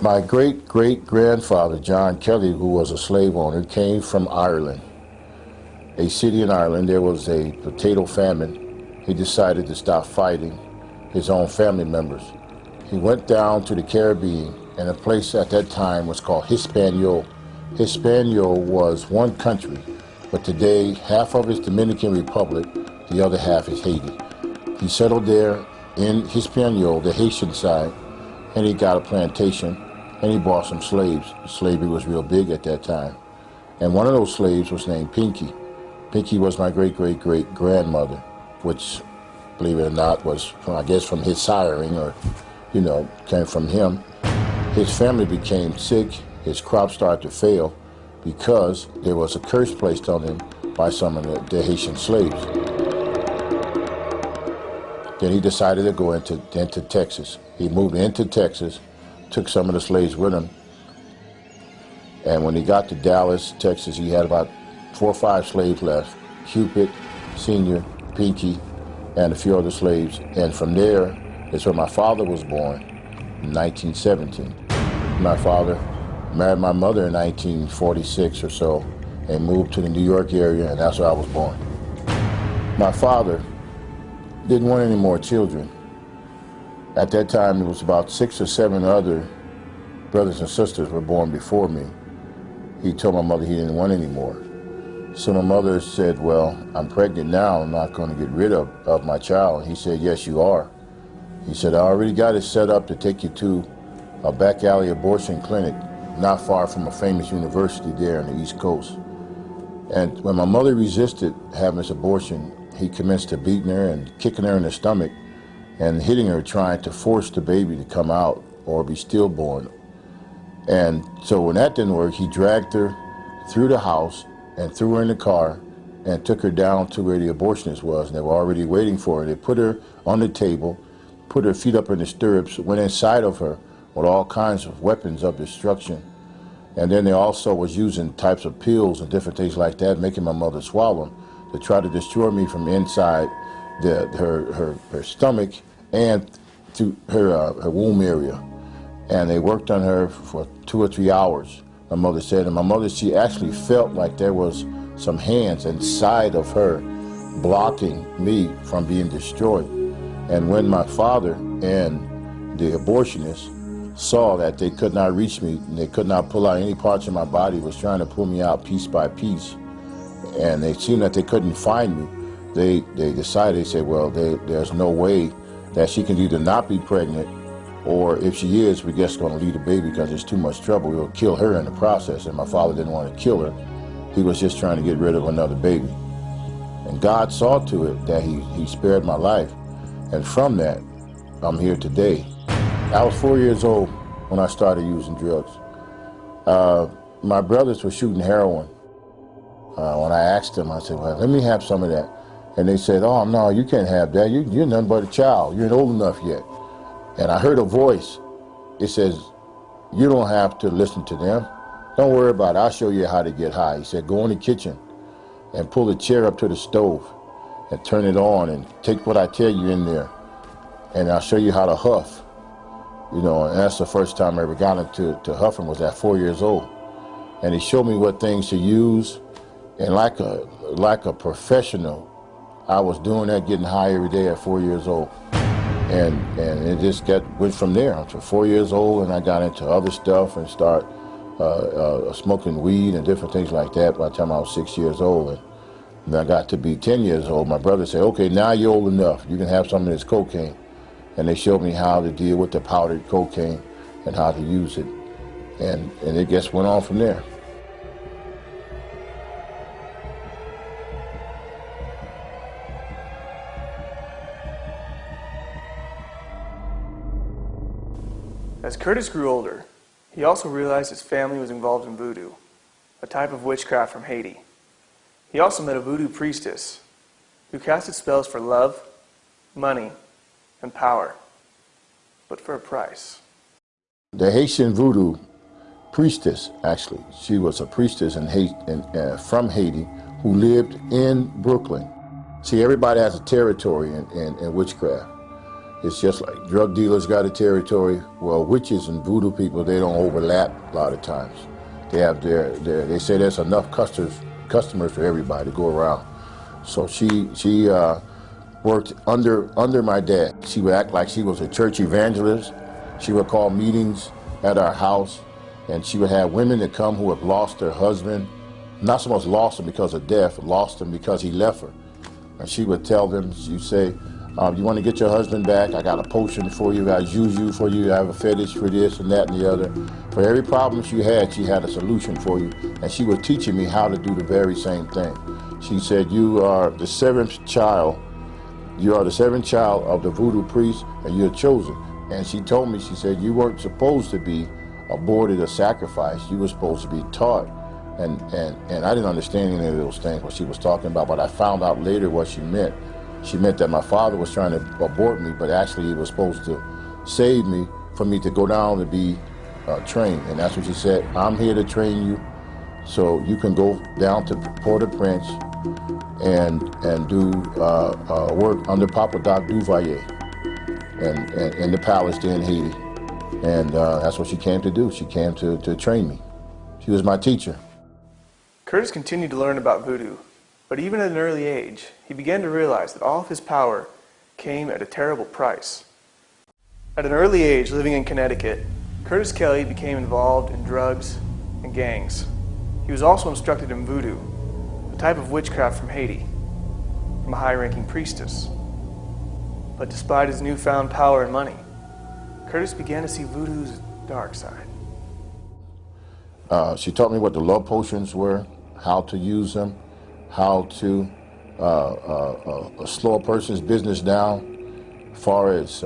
My great-great-grandfather, John Kelley, who was a slave owner, came from Ireland, a city in Ireland. There was a potato famine. He decided to stop fighting his own family members. He went down to the Caribbean, and a place at that time was called Hispaniola. Hispaniola was one country, but today half of it's Dominican Republic, the other half is Haiti. He settled there in Hispaniola, the Haitian side, and he got a plantation, and he bought some slaves. Slavery was real big at that time. And one of those slaves was named Pinky. Pinky was my great-great-great-grandmother, which, believe it or not, was, I guess, from his siring, or, you know, came from him. His family became sick. His crops started to fail because there was a curse placed on him by some of the Haitian slaves. Then he decided to go into Texas. He moved into Texas, took some of the slaves with him, and when he got to Dallas, Texas, he had about 4 or 5 slaves left: Cupid, Senior, Pinky, and a few other slaves. And from there is where my father was born in 1917. My father married my mother in 1946 or so and moved to the New York area, and that's where I was born. My father didn't want any more children. At that time, there was about 6 or 7 other brothers and sisters were born before me. He told my mother he didn't want any more. So my mother said, well, I'm pregnant now, I'm not going to get rid of my child. He said, yes, you are. He said, I already got it set up to take you to a back alley abortion clinic not far from a famous university there on the East Coast. And when my mother resisted having this abortion, he commenced to beating her and kicking her in the stomach and hitting her, trying to force the baby to come out or be stillborn. And so when that didn't work, he dragged her through the house and threw her in the car and took her down to where the abortionist was, and they were already waiting for her. They put her on the table, put her feet up in the stirrups, went inside of her with all kinds of weapons of destruction. And then they also was using types of pills and different things like that, making my mother swallow them to try to destroy me from inside her stomach and through her womb area. And they worked on her for 2 or 3 hours, my mother said. And my mother, she actually felt like there was some hands inside of her blocking me from being destroyed. And when my father and the abortionist saw that they could not reach me, and they could not pull out any parts of my body, was trying to pull me out piece by piece, and they seen that they couldn't find me, they decided, they said, well, there's no way that she can either not be pregnant, or if she is, we're just going to leave the baby because there's too much trouble. We'll kill her in the process. And my father didn't want to kill her. He was just trying to get rid of another baby. And God saw to it that he spared my life. And from that, I'm here today. I was 4 years old when I started using drugs. My brothers were shooting heroin. When I asked them, I said, well, let me have some of that. And they said, oh, no, you can't have that. You're nothing but a child. You ain't old enough yet. And I heard a voice. It says, you don't have to listen to them. Don't worry about it. I'll show you how to get high. He said, go in the kitchen and pull the chair up to the stove and turn it on and take what I tell you in there. And I'll show you how to huff. You know, and that's the first time I ever got into huffing, was at 4 years old. And he showed me what things to use. And like a professional, I was doing that, getting high every day at 4 years old. And it just went from there. I was 4 years old, and I got into other stuff and start smoking weed and different things like that by the time I was 6 years old. And I got to be 10 years old. My brother said, okay, now you're old enough. You can have some of this cocaine. And they showed me how to deal with the powdered cocaine and how to use it. And it just went on from there. As Curtis grew older, he also realized his family was involved in voodoo, a type of witchcraft from Haiti. He also met a voodoo priestess who casted spells for love, money, and power, but for a price. The Haitian voodoo priestess, actually, she was a priestess from Haiti who lived in Brooklyn. See, everybody has a territory in witchcraft. It's just like drug dealers got a territory. Well, witches and voodoo people, they don't overlap a lot of times. They have they say there's enough customers for everybody to go around. So she worked under my dad. She would act like she was a church evangelist. She would call meetings at our house, and she would have women that come who have lost their husband, not so much lost him because of death, lost him because he left her. And she would tell them, she'd say, you want to get your husband back? I got a potion for you, I got juju for you, I have a fetish for this and that and the other. For every problem she had a solution for you. And she was teaching me how to do the very same thing. She said, you are the seventh child. You are the seventh child of the voodoo priest, and you're chosen. And she told me, she said, you weren't supposed to be aborted or sacrificed. You were supposed to be taught. And I didn't understand any of those things, what she was talking about, but I found out later what she meant. She meant that my father was trying to abort me, but actually he was supposed to save me for me to go down and be trained. And that's what she said. I'm here to train you so you can go down to Port-au-Prince and do work under Papa Doc Duvalier and in the palace there in Haiti. And that's what she came to do. She came to train me. She was my teacher. Curtis continued to learn about voodoo, but even at an early age, he began to realize that all of his power came at a terrible price. At an early age, living in Connecticut, Curtis Kelley became involved in drugs and gangs. He was also instructed in voodoo, a type of witchcraft from Haiti, from a high-ranking priestess. But despite his newfound power and money, Curtis began to see voodoo's dark side. She taught me what the love potions were, how to use them, how to slow a person's business down. As far as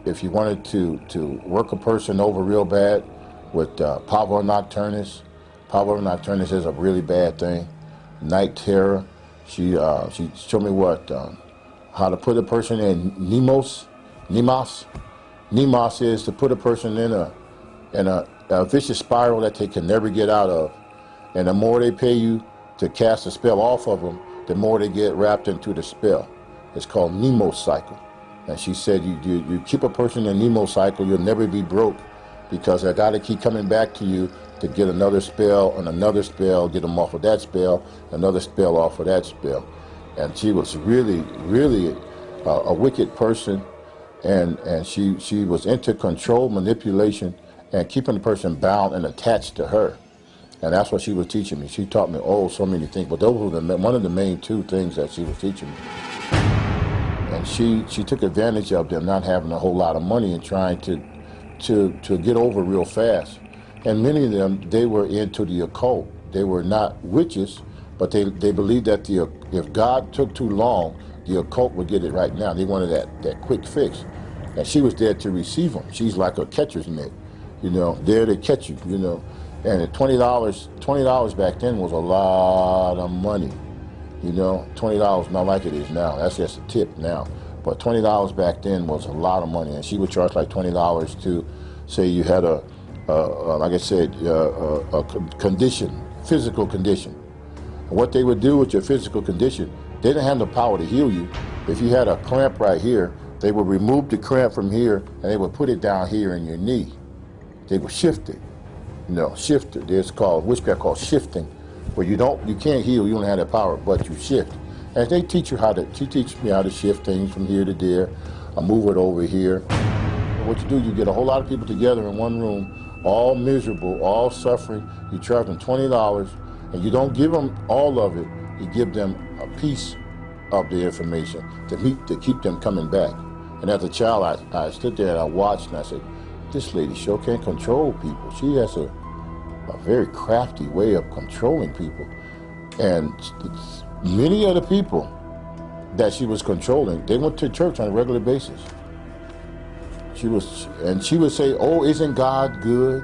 if you wanted to work a person over real bad with pavor nocturnus. Pavor nocturnus is a really bad thing. Night terror. She showed me how to put a person in Nemos. Nemos is to put a person in a vicious spiral that they can never get out of. And the more they pay you to cast a spell off of them, the more they get wrapped into the spell. It's called Nemos cycle. And she said, you keep a person in Nemo cycle, you'll never be broke, because I got to keep coming back to you to get another spell and another spell, get them off of that spell, another spell off of that spell. And she was really, really a wicked person, and she was into control, manipulation, and keeping the person bound and attached to her. And that's what she was teaching me. She taught me, so many things, but those were one of the main two things that she was teaching me. And she took advantage of them not having a whole lot of money and trying to get over real fast. And many of them, they were into the occult. They were not witches, but they believed that if God took too long, the occult would get it right now. They wanted that quick fix. And she was there to receive them. She's like a catcher's mitt, there to catch you, And at $20 back then was a lot of money. $20 not like it is now. That's just a tip now. But $20 back then was a lot of money. And she would charge like $20 to say you had like I said, a condition, physical condition. And what they would do with your physical condition, they didn't have the power to heal you. If you had a cramp right here, they would remove the cramp from here and they would put it down here in your knee. They would shift it. Shift it. There's witchcraft called shifting, where you can't heal, you don't have that power, but you shift. And they teach me how to shift things from here to there. I move it over here. And what you do, you get a whole lot of people together in one room, all miserable, all suffering. You charge them $20, and you don't give them all of it. You give them a piece of the information to keep them coming back. And as a child, I stood there and I watched, and I said, this lady sure can't control people. She has a very crafty way of controlling people. And many of the people that she was controlling, they went to church on a regular basis. She would say, isn't God good?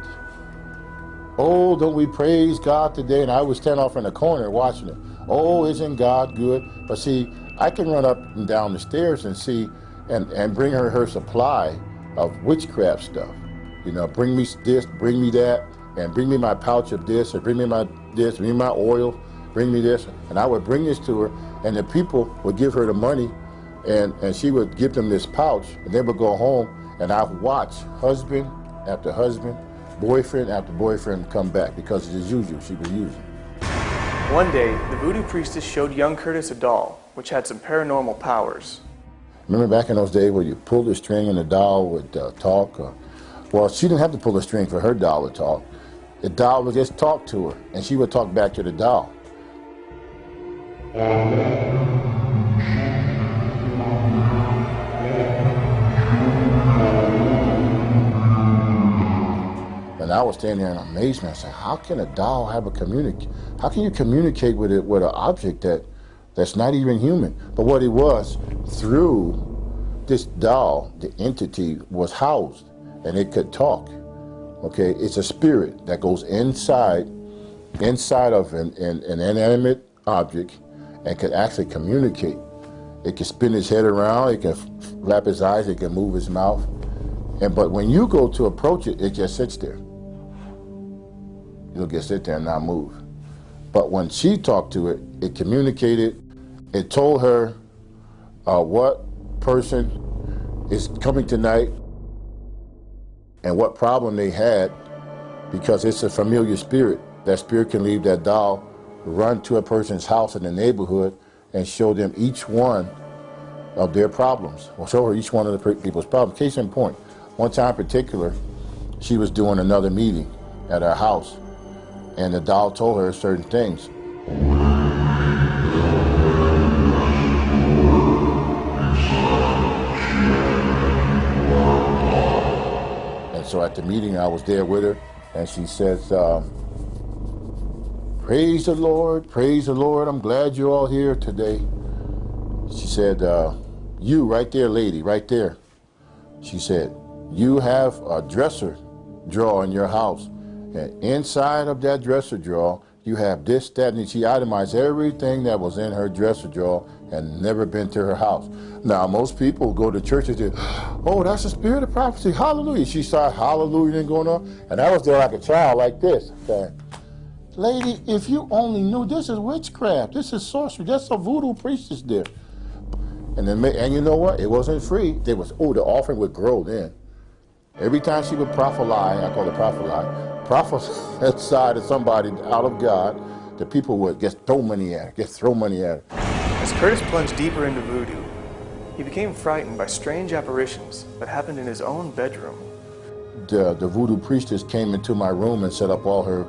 Don't we praise God today? And I would stand off in the corner watching it. Isn't God good? But see, I can run up and down the stairs and see and bring her supply of witchcraft stuff. Bring me this, bring me that, and bring me my pouch of this, or bring me bring me my oil, bring me this. And I would bring this to her, and the people would give her the money And she would give them this pouch, and they would go home, and I would watch husband after husband, boyfriend after boyfriend come back, because it's usual, she was using. One day, the voodoo priestess showed young Curtis a doll, which had some paranormal powers. Remember back in those days where you pulled the string and the doll would talk? Well, she didn't have to pull the string for her doll to talk. The doll would just talk to her, and she would talk back to the doll. And I was standing there in amazement. I said, how can a doll have how can you communicate with it, with an object that's not even human? But what it was, through this doll, the entity was housed, and it could talk. Okay, it's a spirit that goes inside of an inanimate object and can actually communicate. It can spin his head around, it can flap his eyes, it can move his mouth. But when you go to approach it, it just sits there. You'll just sit there and not move. But when she talked to it, it communicated. It told her what person is coming tonight and what problem they had, because it's a familiar spirit. That spirit can leave that doll, run to a person's house in the neighborhood, and show them each one of their problems, or show her each one of the people's problems. Case in point, one time in particular, she was doing another meeting at her house, and the doll told her certain things. And so at the meeting, I was there with her, and she says, praise the Lord, I'm glad you're all here today. She said, you right there, lady, right there. She said, you have a dresser drawer in your house, and inside of that dresser drawer, you have this, that, and she itemized everything that was in her dresser drawer and never been to her house. Now, most people go to church and say, oh, that's the spirit of prophecy, hallelujah. She started hallelujah and going on, and I was there like a child like this, saying, lady, if you only knew, this is witchcraft, this is sorcery, that's a voodoo priestess there. And you know what, it wasn't free. The offering would grow then. Every time she would prophesy, I call it prophesy to somebody out of God, the people would just throw money at her, As Curtis plunged deeper into voodoo, he became frightened by strange apparitions that happened in his own bedroom. The voodoo priestess came into my room and set up all her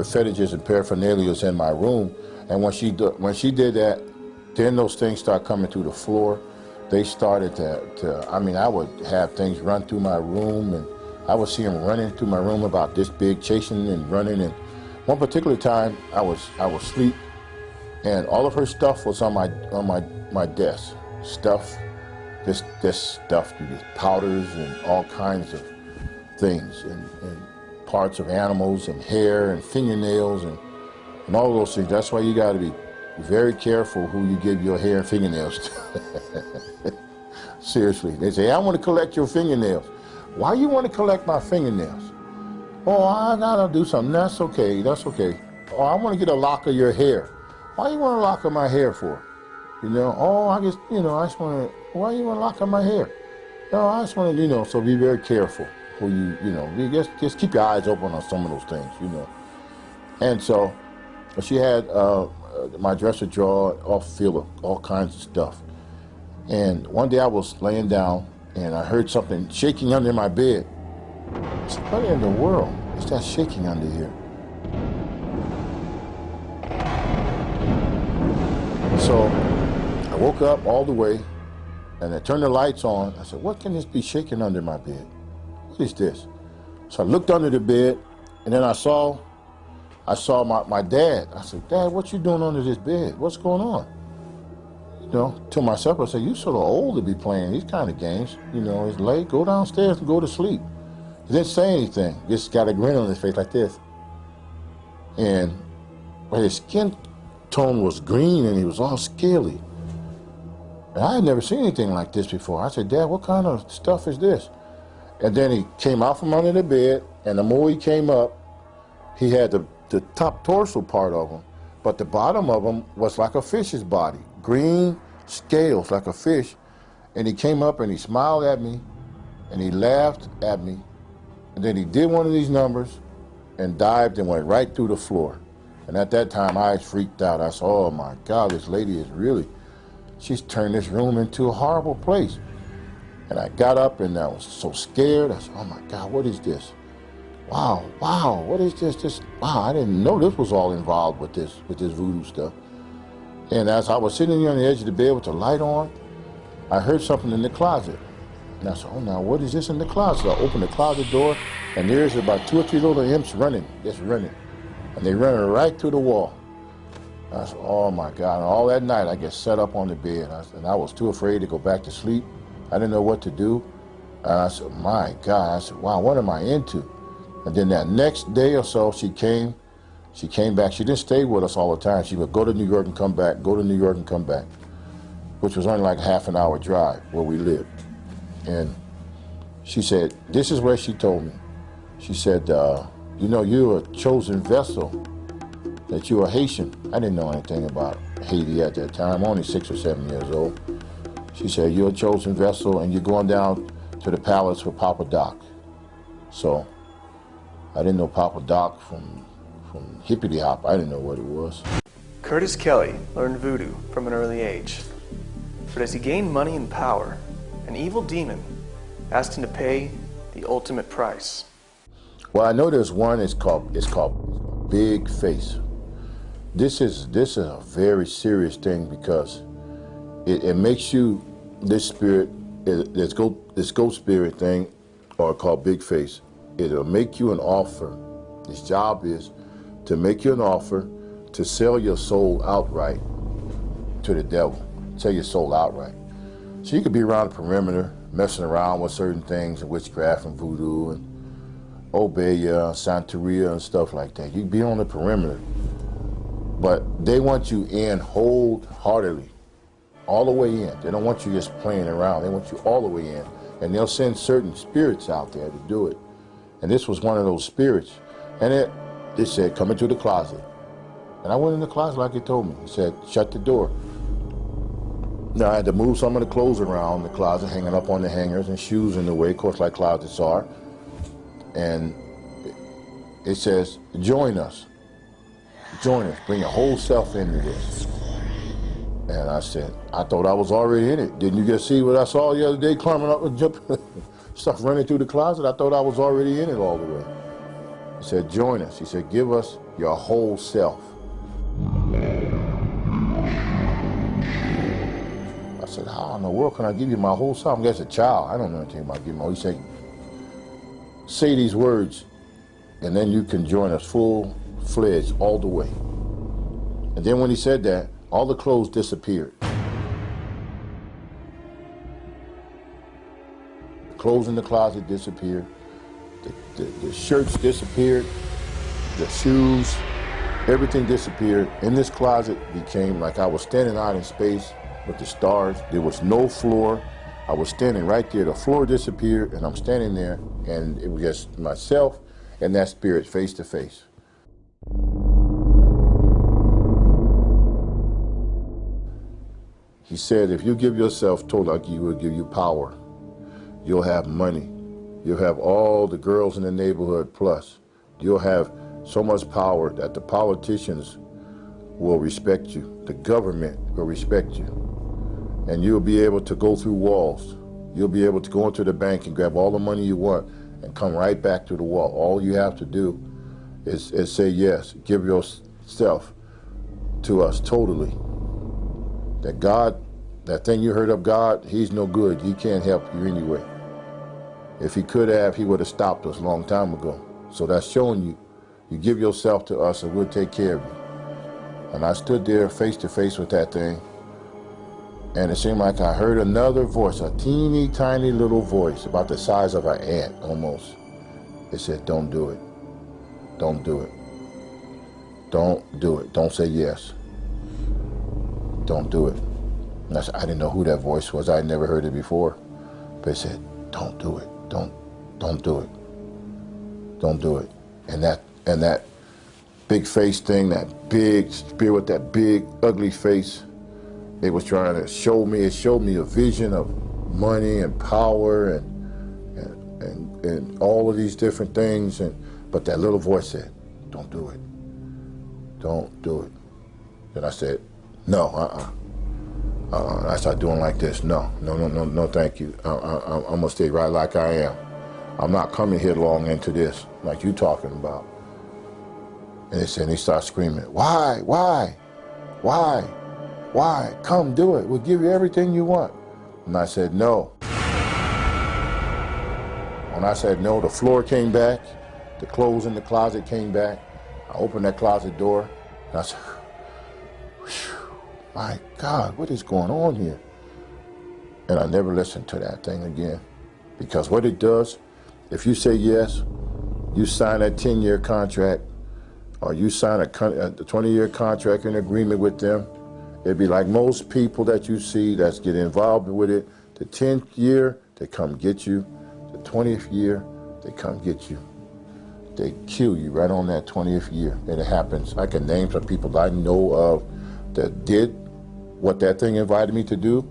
fetishes and paraphernalia in my room. And when she did that, then those things start coming through the floor. They started I would have things run through my room, and I would see them running through my room about this big, chasing and running. And one particular time, I was asleep, and all of her stuff was on my desk. This stuff, these powders and all kinds of things, and parts of animals and hair and fingernails and all those things. That's why you got to be very careful who you give your hair and fingernails to. Seriously, they say, I want to collect your fingernails. Why you want to collect my fingernails? Oh, I gotta do something. That's okay. Oh, I want to get a lock of your hair. Why you want a lock of my hair for? Oh, I just want to, why you want a lock of my hair? No, I just want to, so be very careful who you just keep your eyes open on some of those things, And so she had my dresser drawer off filled with all kinds of stuff. And one day I was laying down and I heard something shaking under my bed. I said, what in the world is that shaking under here? So I woke up all the way and I turned the lights on. I said, what can this be shaking under my bed? What is this? So I looked under the bed, and then I saw my dad. I said, Dad, what you doing under this bed? What's going on? To myself, I said, you sort of old to be playing these kind of games. It's late, go downstairs and go to sleep. He didn't say anything, just got a grin on his face like this. But his skin tone was green and he was all scaly. And I had never seen anything like this before. I said, Dad, what kind of stuff is this? And then he came out from under the bed, and the more he came up, he had the top torso part of him, but the bottom of him was like a fish's body. Green scales like a fish, And he came up and he smiled at me and he laughed at me. And then he did one of these numbers and dived and went right through the floor. And at that time, I freaked out. I said, oh my God, this lady is really, she's turned this room into a horrible place. And I got up and I was so scared. I said, oh my God, what is this? Wow, what is this? Wow, I didn't know this was all involved with this voodoo stuff. And as I was sitting on the edge of the bed with the light on, I heard something in the closet. And I said, oh, now what is this in the closet? I opened the closet door, and there's about 2 or 3 little imps running, just running. And they running right through the wall. I said, oh my God. And all that night, I get set up on the bed. And I was too afraid to go back to sleep. I didn't know what to do. And I said, my God. I said, wow, what am I into? And then that next day or so, she came back. She didn't stay with us all the time. She would go to New York and come back, go to New York and come back, which was only like a half an hour drive where we lived. And she said, this is what she told me. She said, you know, you're a chosen vessel, that you're a Haitian. I didn't know anything about Haiti at that time, only 6 or 7 years old. She said, you're a chosen vessel and you're going down to the palace for Papa Doc. So I didn't know Papa Doc from Hippity Hop. I didn't know what it was. Curtis Kelley learned voodoo from an early age. But as he gained money and power, an evil demon asked him to pay the ultimate price. Well, I know there's one. It's called Big Face. This is a very serious thing because it makes you, this spirit, this ghost spirit thing, or called Big Face. It'll make you an offer. His job is to make you an offer to sell your soul outright to the devil. Sell your soul outright. So you could be around the perimeter, messing around with certain things, and witchcraft and voodoo and Obeya, Santeria and stuff like that. You can be on the perimeter. But they want you in wholeheartedly, all the way in. They don't want you just playing around. They want you all the way in. And they'll send certain spirits out there to do it. And this was one of those spirits. And it said, come into the closet. And I went in the closet like it told me. It said, shut the door. Now I had to move some of the clothes around the closet, hanging up on the hangers and shoes in the way, of course, like closets are. And it says, join us. Join us. Bring your whole self into this. And I said, I thought I was already in it. Didn't you just see what I saw the other day, climbing up and jumping, stuff running through the closet? I thought I was already in it all the way. He said, join us. He said, give us your whole self. I said, how in the world can I give you my whole self? I'm just a child. I don't know anything about giving my whole. He said, say these words, and then you can join us full-fledged all the way. And then when he said that, all the clothes disappeared. The clothes in the closet disappeared. The shirts disappeared. The shoes, everything disappeared. In this closet became like I was standing out in space with the stars. There was no floor. I was standing right there. The floor disappeared, and I'm standing there, and it was just myself and that spirit face to face. He said, if you give yourself totally, he will give you power. You'll have money. You'll have all the girls in the neighborhood plus. You'll have so much power that the politicians will respect you. The government will respect you. And you'll be able to go through walls. You'll be able to go into the bank and grab all the money you want and come right back to the wall. All you have to do is say yes. Give yourself to us totally. That God, that thing you heard of God, he's no good. He can't help you anyway. If he could have, he would have stopped us a long time ago. So that's showing you, you give yourself to us and we'll take care of you. And I stood there face to face with that thing, and it seemed like I heard another voice, a teeny tiny little voice, about the size of an ant almost. It said, don't do it. Don't do it. Don't do it. Don't say yes. Don't do it. And I didn't know who that voice was. I had never heard it before. But it said, don't do it. Don't do it. Don't do it. And that big face thing, that big spirit with that big ugly face, it was trying to show me, it showed me a vision of money and power and all of these different things, but that little voice said, don't do it. Don't do it. Then I said, no, I started doing like this. No, thank you. I'm gonna stay right like I am. I'm not coming here long into this, like you talking about. And he started screaming, why? Come do it. We'll give you everything you want. And I said, no. When I said no, the floor came back, the clothes in the closet came back. I opened that closet door, and I said, my God, what is going on here? And I never listened to that thing again. Because what it does, if you say yes, you sign that 10-year contract, or you sign a 20-year contract and agreement with them, it'd be like most people that you see that's getting involved with it. The 10th year, they come get you. The 20th year, they come get you. They kill you right on that 20th year. And it happens. I can name some people that I know of that did what that thing invited me to do.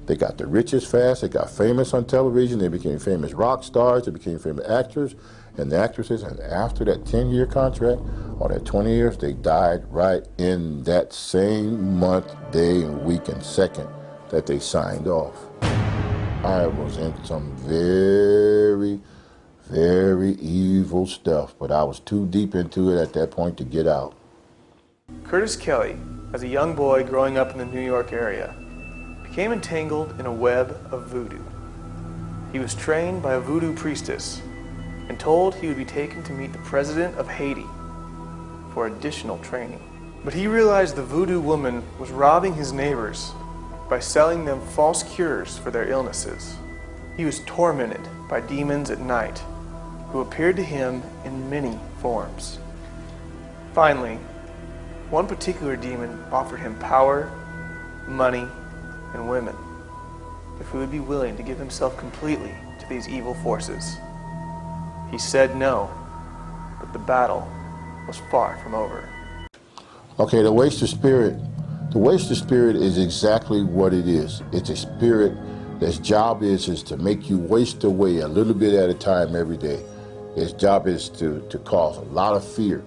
They got the richest fast, they got famous on television, they became famous rock stars, they became famous actors and actresses, and after that 10-year contract, or that 20 years, they died right in that same month, day, and week, and second that they signed off. I was in some very, very evil stuff, but I was too deep into it at that point to get out. Curtis Kelley, as a young boy growing up in the New York area, became entangled in a web of voodoo. He was trained by a voodoo priestess and told he would be taken to meet the president of Haiti for additional training. But he realized the voodoo woman was robbing his neighbors by selling them false cures for their illnesses. He was tormented by demons at night who appeared to him in many forms. Finally, one particular demon offered him power, money, and women if he would be willing to give himself completely to these evil forces. He said no, but the battle was far from over. Okay, the waster spirit. The waster spirit is exactly what it is. It's a spirit that's job is to make you waste away a little bit at a time every day. Its job is to cause a lot of fear.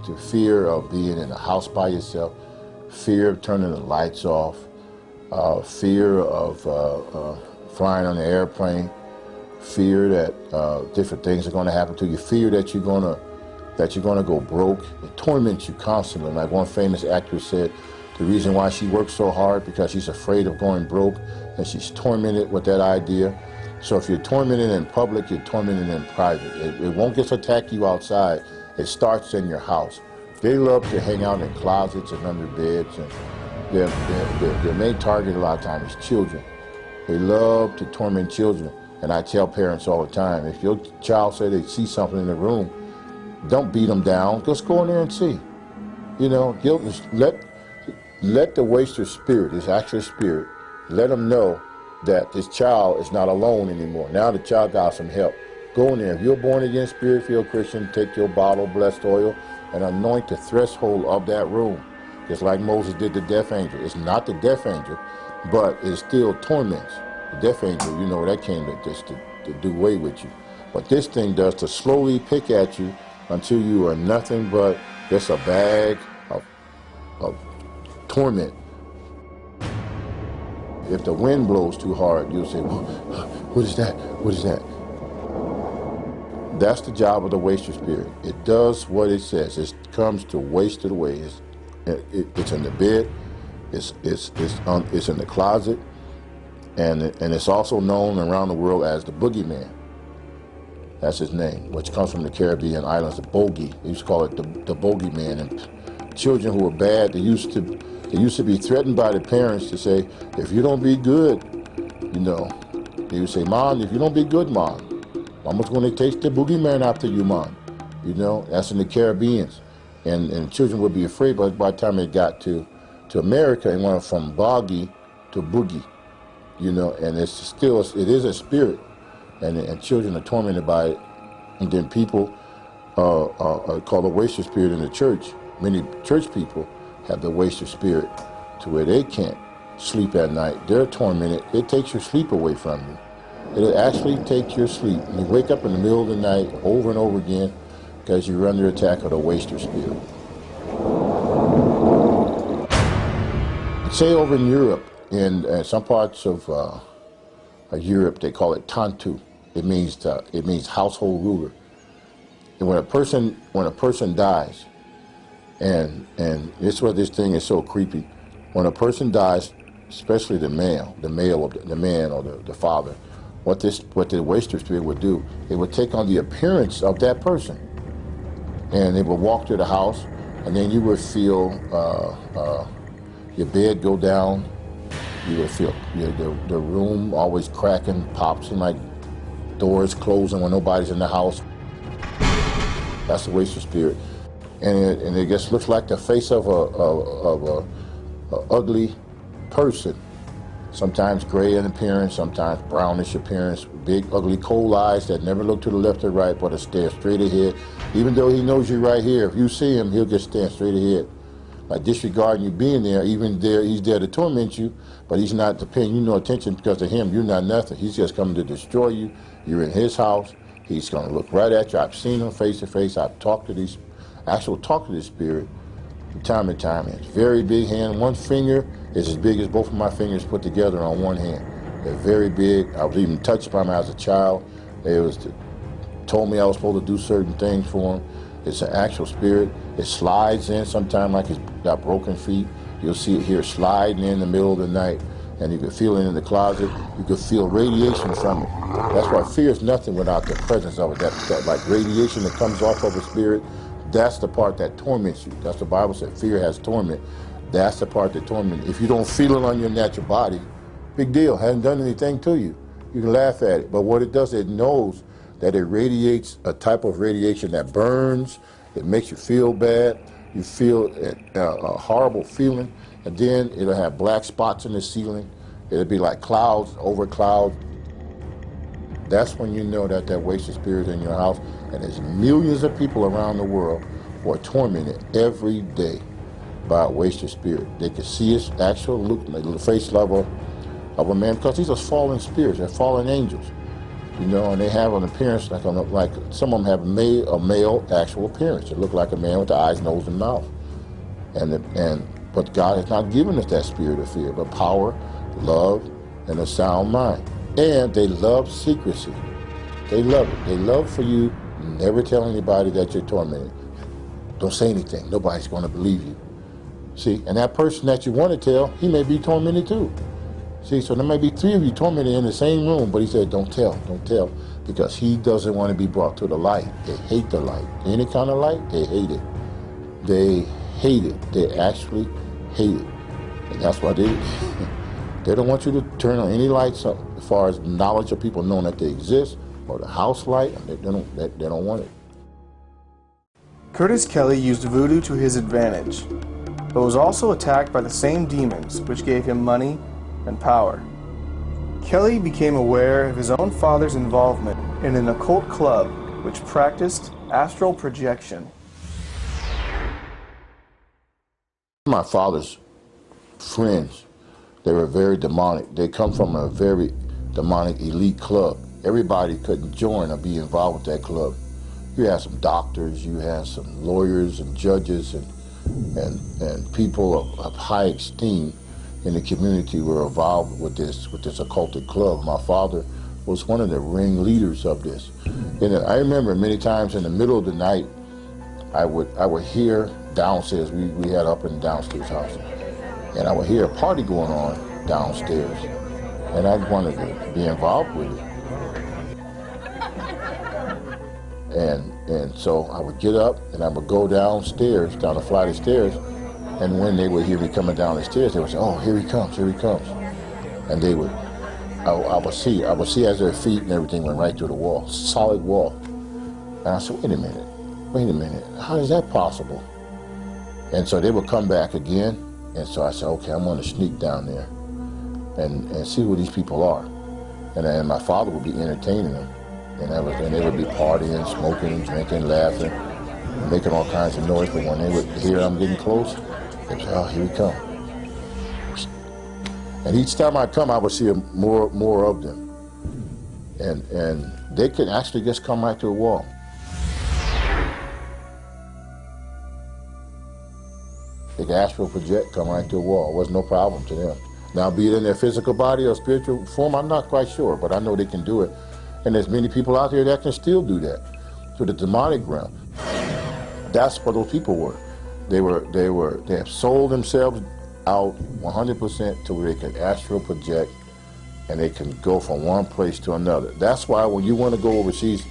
To fear of being in a house by yourself, fear of turning the lights off, fear of flying on an airplane, fear that different things are going to happen to you, fear that you're going to go broke. It torments you constantly. Like one famous actress said, the reason why she works so hard because she's afraid of going broke, and she's tormented with that idea. So if you're tormented in public, you're tormented in private. It won't just attack you outside. It starts in your house. They love to hang out in closets and under beds, and their main target a lot of times is children. They love to torment children. And I tell parents all the time, if your child say they see something in the room, don't beat them down. Just go in there and see. You know, let the waster spirit, this actual spirit, let them know that this child is not alone anymore. Now the child got some help. Go in there. If you're born again, spirit-filled Christian, take your bottle of blessed oil and anoint the threshold of that room. Just like Moses did the death angel. It's not the death angel, but it still torments. The death angel, you know, that came to do away with you. What this thing does to slowly pick at you until you are nothing but just a bag of torment. If the wind blows too hard, you'll say, well, what is that? What is that? That's the job of the waster spirit. It does what it says. It comes to waste it away. It's in the bed. It's in the closet, and it's also known around the world as the boogeyman. That's his name, which comes from the Caribbean islands, the bogey. They used to call it the bogeyman. And children who were bad, they used to be threatened by the parents to say, if you don't be good, you know, they would say, Mom, if you don't be good, Mom, Mama's going to take the boogeyman after you, Mom. You know, that's in the Caribbean. And children would be afraid, but by the time they got to America, it went from boggy to boogie, you know, and it is a spirit, and children are tormented by it. And then people call the waster spirit in the church. Many church people have the waster spirit to where they can't sleep at night. They're tormented. It takes your sleep away from you. It'll actually take your sleep. You wake up in the middle of the night over and over again because you're under attack of the waster spirit. Say over in Europe, in some parts of Europe, they call it tantu. It means household ruler. And when a person dies, and this is where this thing is so creepy. When a person dies, especially the man or the father, what the waster spirit would do, it would take on the appearance of that person, and it would walk through the house, and then you would feel your bed go down. You would feel the room always cracking, pops, and like doors closing when nobody's in the house. That's the waster spirit, and it just looks like the face of a ugly person. Sometimes gray in appearance, sometimes brownish appearance, big ugly cold eyes that never look to the left or right but stare straight ahead. Even though he knows you're right here, if you see him, he'll just stand straight ahead, like disregarding you being there. Even there, he's there to torment you, but he's not paying you no attention because to him, you're not nothing. He's just coming to destroy you. You're in his house. He's going to look right at you. I've seen him face to face. I've talked to this spirit from time to time. It's very big hand. One finger is as big as both of my fingers put together on one hand. They're very big. I was even touched by them as a child. Told me I was supposed to do certain things for him. It's an actual spirit. It slides in sometimes like it's got broken feet. You'll see it here sliding in the middle of the night, and you can feel it in the closet. You can feel radiation from it. That's why fear is nothing without the presence of it. That like radiation that comes off of a spirit, that's the part that torments you. That's what the Bible said. Fear has torment. That's the part that torments you. If you don't feel it on your natural body, big deal. Hasn't done anything to you. You can laugh at it. But what it does, it knows that it radiates a type of radiation that burns. It makes you feel bad. You feel a horrible feeling. And then it'll have black spots in the ceiling. It'll be like clouds over clouds. That's when you know that wasted spirit is in your house. And there's millions of people around the world who are tormented every day by a wasted spirit. They can see its actual look, like the face level of a man, because these are fallen spirits. They're fallen angels, you know, and they have an appearance like some of them have a male actual appearance. They look like a man with the eyes, nose, and mouth. But God has not given us that spirit of fear, but power, love, and a sound mind. And they love secrecy. They love it. They love for you never tell anybody that you're tormented. Don't say anything. Nobody's going to believe you. See, and that person that you want to tell, he may be tormented too. See, so there may be three of you tormented in the same room, but he said, don't tell, because he doesn't want to be brought to the light. They hate the light. Any kind of light, they hate it. They hate it. They actually hate it. And that's why they don't want you to turn on any lights up as far as knowledge of people knowing that they exist, or the house light, and they don't want it. Curtis Kelley used voodoo to his advantage, but was also attacked by the same demons which gave him money and power. Kelley became aware of his own father's involvement in an occult club which practiced astral projection. My father's friends, they were very demonic. They come from a very demonic elite club. Everybody couldn't join or be involved with that club. You had some doctors, you had some lawyers and judges and people of high esteem in the community were involved with this occultic club. My father was one of the ringleaders of this. And I remember many times in the middle of the night, I would hear downstairs. We had up and downstairs house, and I would hear a party going on downstairs, and I wanted to be involved with it. And so I would get up and I would go downstairs, down the flight of stairs, and when they would hear me coming down the stairs, they would say, "Oh, here he comes, here he comes." And they would, I would see as their feet and everything went right through the wall, solid wall. And I said, wait a minute, how is that possible? And so they would come back again, and so I said, okay, I'm gonna sneak down there and see who these people are. And then my father would be entertaining them. And they would be partying, smoking, drinking, laughing, making all kinds of noise. But when they would hear I'm getting close, they'd say, "Oh, here we come." And each time I come, I would see more of them. And they can actually just come right to a wall. They can astral project, come right to a wall. It was no problem to them. Now, be it in their physical body or spiritual form, I'm not quite sure, but I know they can do it. And there's many people out there that can still do that to the demonic realm. That's what those people were. They have sold themselves out 100% to where they can astral project and they can go from one place to another. That's why when you want to go overseas,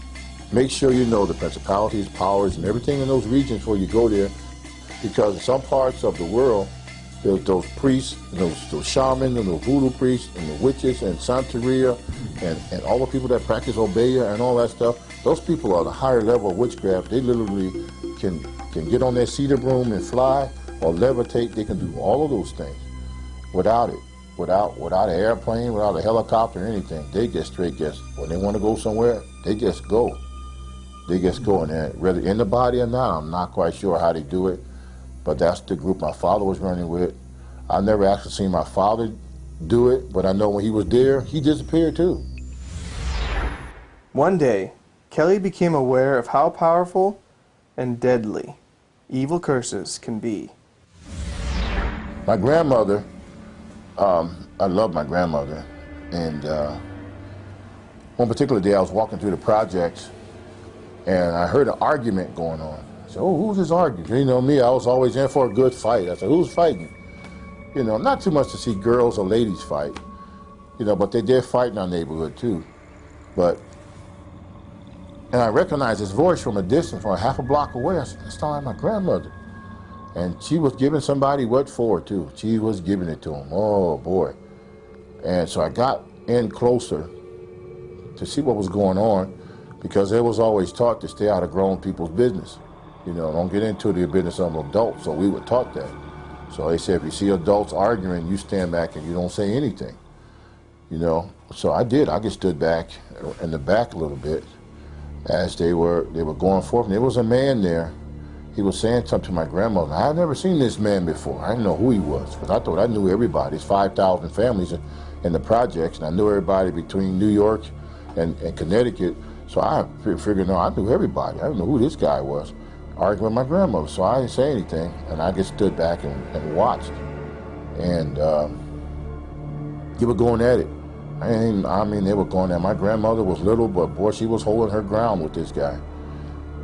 make sure you know the principalities, powers, and everything in those regions before you go there, because in some parts of the world, there's those priests, those shamans, and those voodoo priests, and the witches, and Santeria, and all the people that practice Obeya and all that stuff. Those people are the higher level of witchcraft. They literally can get on their cedar broom and fly or levitate. They can do all of those things without it. Without an airplane, without a helicopter or anything. They just when they want to go somewhere, they just go. They just go, and whether in the body or not, I'm not quite sure how they do it, but that's the group my father was running with. I never actually seen my father do it, but I know when he was there, he disappeared too. One day, Kelley became aware of how powerful and deadly evil curses can be. My grandmother, I love my grandmother, and one particular day I was walking through the projects and I heard an argument going on. I said, oh, who's this arguing? You know me, I was always in for a good fight. I said, who's fighting? You know, not too much to see girls or ladies fight, you know, but they did fight in our neighborhood too. And I recognized his voice from a distance, from a half a block away. I said, that sounds like my grandmother. And she was giving somebody what for, too. She was giving it to him. Oh, boy. And so I got in closer to see what was going on, because it was always taught to stay out of grown people's business. You know, don't get into the business of adults. So we were taught that. So they said, if you see adults arguing, you stand back and you don't say anything. You know, so I did. I just stood back in the back a little bit as they were going forth. And there was a man there. He was saying something to my grandmother. I had never seen this man before. I didn't know who he was, because I thought I knew everybody. There's 5,000 families in the projects, and I knew everybody between New York and Connecticut. So I figured, no, I knew everybody. I didn't know who this guy was, arguing with my grandmother. So I didn't say anything, and I just stood back and watched. And they were going at it. I mean, they were going at it. My grandmother was little, but boy, she was holding her ground with this guy.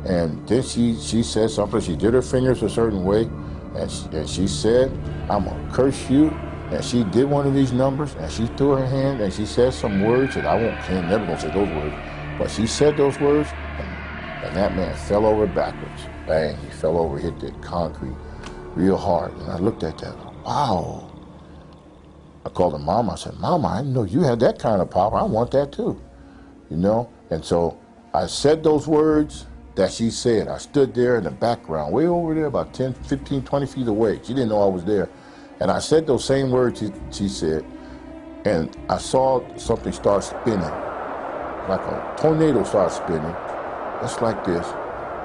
And then she said something. She did her fingers a certain way, and she said, I'm gonna curse you. And she did one of these numbers, and she threw her hand, and she said some words that I'm never gonna say those words, but she said those words, and that man fell over backwards. Bang, he fell over, hit the concrete real hard. And I looked at that, wow. I called her Mama. I said, Mama, I didn't know you had that kind of power. I want that too, you know? And so I said those words that she said. I stood there in the background, way over there, about 10, 15, 20 feet away. She didn't know I was there. And I said those same words she said, and I saw something start spinning, like a tornado started spinning, just like this.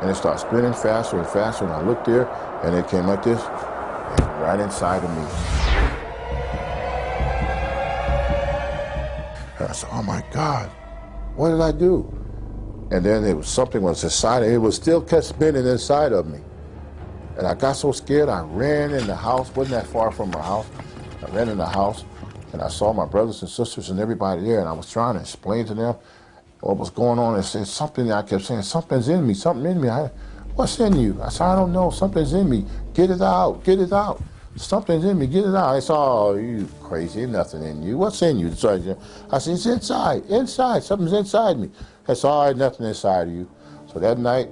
And it started spinning faster and faster, and I looked there, and it came like this, and right inside of me. And I said, oh my God, what did I do? And then it was something was inside, and it was still kept spinning inside of me. And I got so scared, I ran in the house, wasn't that far from my house. I ran in the house, and I saw my brothers and sisters and everybody there, and I was trying to explain to them what was going on. And said something, I kept saying, something's in me, something in me. What's in you? I said, I don't know, something's in me. Get it out, get it out. Something's in me, get it out. I said, oh, you crazy, ain't nothing in you. What's in you? So I said, it's inside, something's inside me. I said, all right, nothing inside of you. So that night,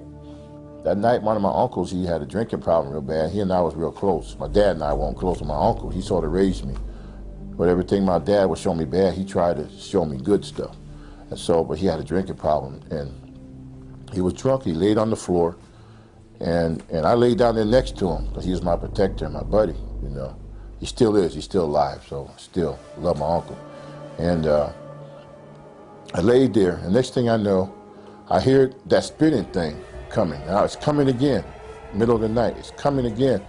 one of my uncles, he had a drinking problem real bad. He and I was real close. My dad and I weren't close, but my uncle, he sort of raised me. But everything my dad was showing me bad, he tried to show me good stuff. And so, but he had a drinking problem, and he was drunk. He laid on the floor, and I laid down there next to him, because he was my protector and my buddy, you know. He still is, he's still alive, so still love my uncle. And I laid there, and next thing I know, I hear that spinning thing coming. Now it's coming again, middle of the night, it's coming again.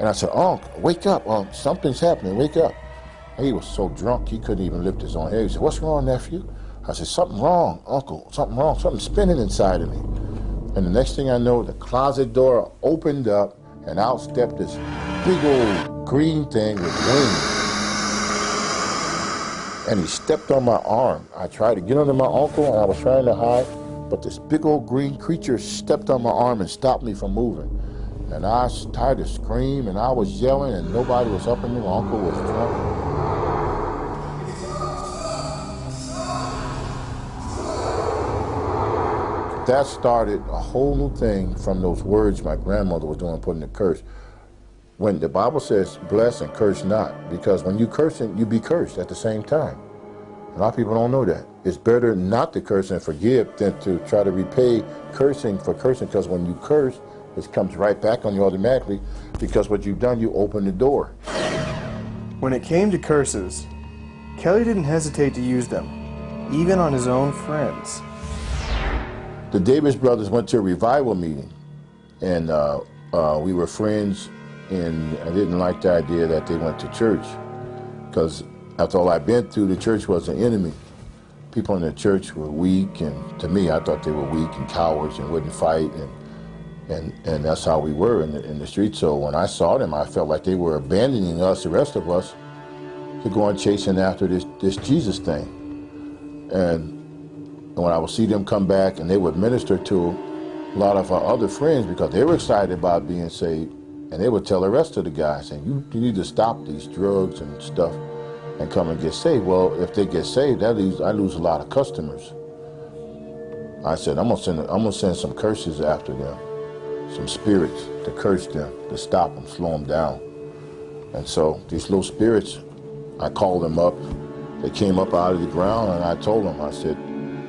And I said, Unc, wake up, Unc, something's happening, wake up. He was so drunk he couldn't even lift his own head. He said, "What's wrong, nephew?" I said, "Something wrong, uncle, something wrong, something spinning inside of me." And the next thing I know, the closet door opened up and out stepped this big old green thing with wings. And he stepped on my arm. I tried to get under my uncle and I was trying to hide, but this big old green creature stepped on my arm and stopped me from moving. And I started to scream and I was yelling and nobody was up in me. My uncle was drunk. That started a whole new thing from those words my grandmother was doing, putting the curse. When the Bible says bless and curse not, because when you curse, you be cursed at the same time. A lot of people don't know that. It's better not to curse and forgive than to try to repay cursing for cursing, because when you curse, it comes right back on you automatically, because what you've done, you open the door. When it came to curses, Kelley didn't hesitate to use them, even on his own friends. The Davis brothers went to a revival meeting, and we were friends, and I didn't like the idea that they went to church, because after all I'd been through, the church was an enemy. People in the church were weak, and to me, I thought they were weak and cowards and wouldn't fight, and that's how we were in the street. So when I saw them, I felt like they were abandoning us, the rest of us, to go on chasing after this Jesus thing. And when I would see them come back and they would minister to a lot of our other friends because they were excited about being saved, and they would tell the rest of the guys, saying, you need to stop these drugs and stuff and come and get saved. Well, if they get saved, I lose a lot of customers. I said, I'm gonna send some curses after them, some spirits to curse them, to stop them, slow them down. And so these little spirits, I called them up. They came up out of the ground, and I told them, I said,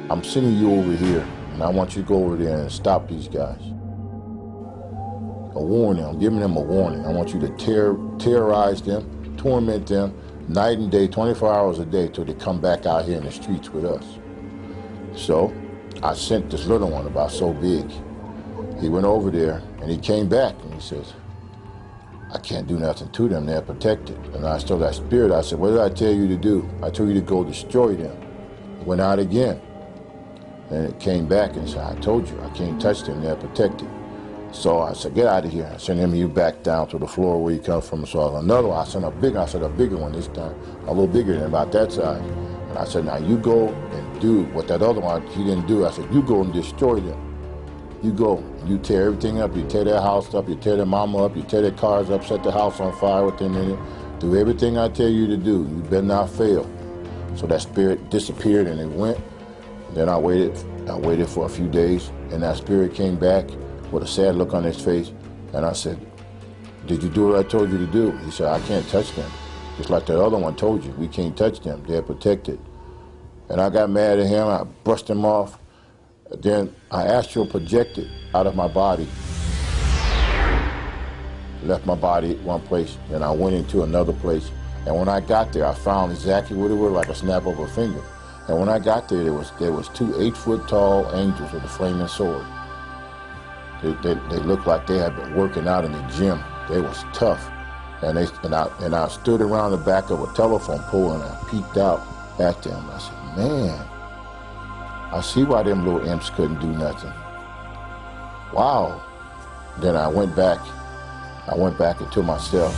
I'm sending you over here, and I want you to go over there and stop these guys. A warning, I'm giving them a warning. I want you to terrorize them, torment them, night and day, 24 hours a day, till they come back out here in the streets with us. So I sent this little one about so big. He went over there, and he came back, and he says, I can't do nothing to them, they're protected. And I told that spirit, I said, what did I tell you to do? I told you to go destroy them. He went out again. And it came back and said, I told you, I can't touch them, they're protected. So I said, get out of here. I sent him you back down to the floor where you come from. So another one, I sent a bigger one this time, a little bigger than about that size. And I said, now you go and do what that other one, he didn't do. I said, you go and destroy them. You go, you tear everything up, you tear their house up, you tear their mama up, you tear their cars up, set the house on fire with them in it. Do everything I tell you to do. You better not fail. So that spirit disappeared and it went. Then I waited for a few days, and that spirit came back with a sad look on his face, and I said, did you do what I told you to do? He said, I can't touch them. Just like that other one told you, we can't touch them, they're protected. And I got mad at him, I brushed him off. Then I astral projected out of my body, left my body at one place, then I went into another place. And when I got there, I found exactly what it was, like a snap of a finger. And when I got there, there was 2 8-foot-tall angels with a flaming sword. They looked like they had been working out in the gym. They was tough. And I stood around the back of a telephone pole and I peeked out at them. I said, man, I see why them little imps couldn't do nothing. Wow. Then I went back into myself.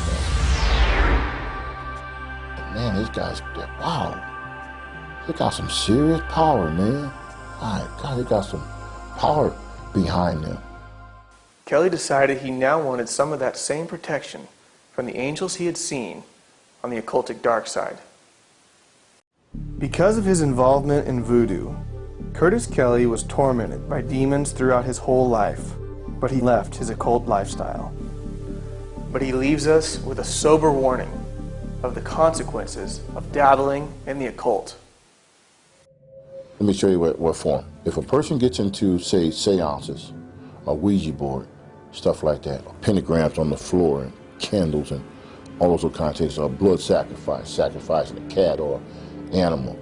And, man, these guys, wow. They got some serious power, man. My God, they got some power behind them. Kelley decided he now wanted some of that same protection from the angels he had seen on the occultic dark side. Because of his involvement in voodoo, Curtis Kelley was tormented by demons throughout his whole life, but he left his occult lifestyle. But he leaves us with a sober warning of the consequences of dabbling in the occult. Let me show you what form. If a person gets into, say, seances, a Ouija board, stuff like that, or pentagrams on the floor, and candles, and all those kinds of things, or blood sacrifice, sacrificing a cat or animal,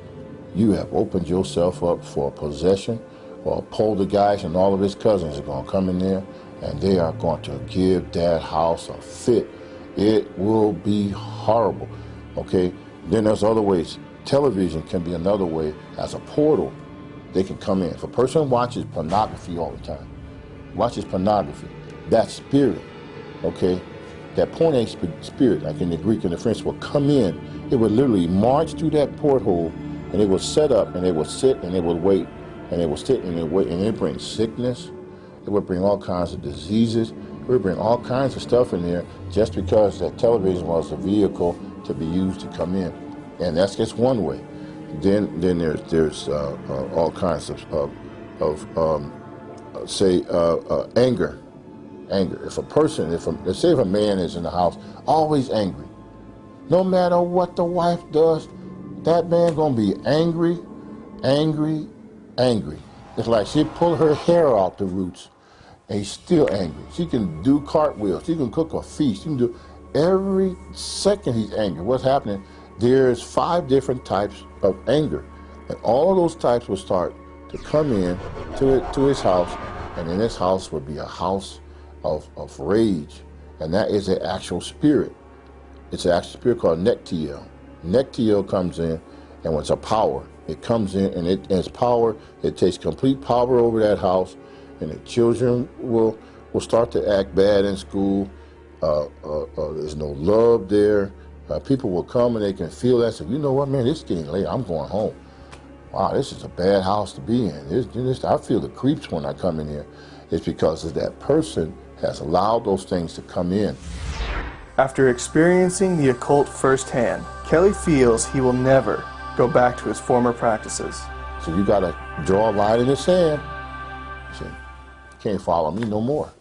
you have opened yourself up for possession, or a poltergeist, and all of his cousins are going to come in there, and they are going to give that house a fit. It will be horrible, okay? Then there's other ways. Television can be another way as a portal. They can come in. If a person watches pornography all the time, watches pornography, that spirit, okay, that porn ain't spirit, like in the Greek and the French, will come in. It would literally march through that porthole, and it would set up, and it would sit, and it would wait, and it would sit, and it would wait, and it brings sickness. It would bring all kinds of diseases. It would bring all kinds of stuff in there just because that television was a vehicle to be used to come in. And that's just one way. Then there's all kinds of anger. If a person, let's say if a man is in the house, always angry, no matter what the wife does, that man gonna be angry. It's like she pull her hair out the roots, and he's still angry. She can do cartwheels. She can cook a feast. She can do every second he's angry. What's happening? There's 5 different types of anger, and all of those types will start to come in to his house, and in his house would be a house of rage, and that is an actual spirit. It's an actual spirit called Nektiel. Nektiel comes in, and it's a power. It comes in, and its power, it takes complete power over that house, and the children will start to act bad in school. There's no love there. People will come and they can feel that. So, you know what, man, it's getting late. I'm going home. Wow, this is a bad house to be in. I feel the creeps when I come in here. It's because of that person has allowed those things to come in. After experiencing the occult firsthand, Kelley feels he will never go back to his former practices. So you got to draw a line in the sand. You can't follow me no more.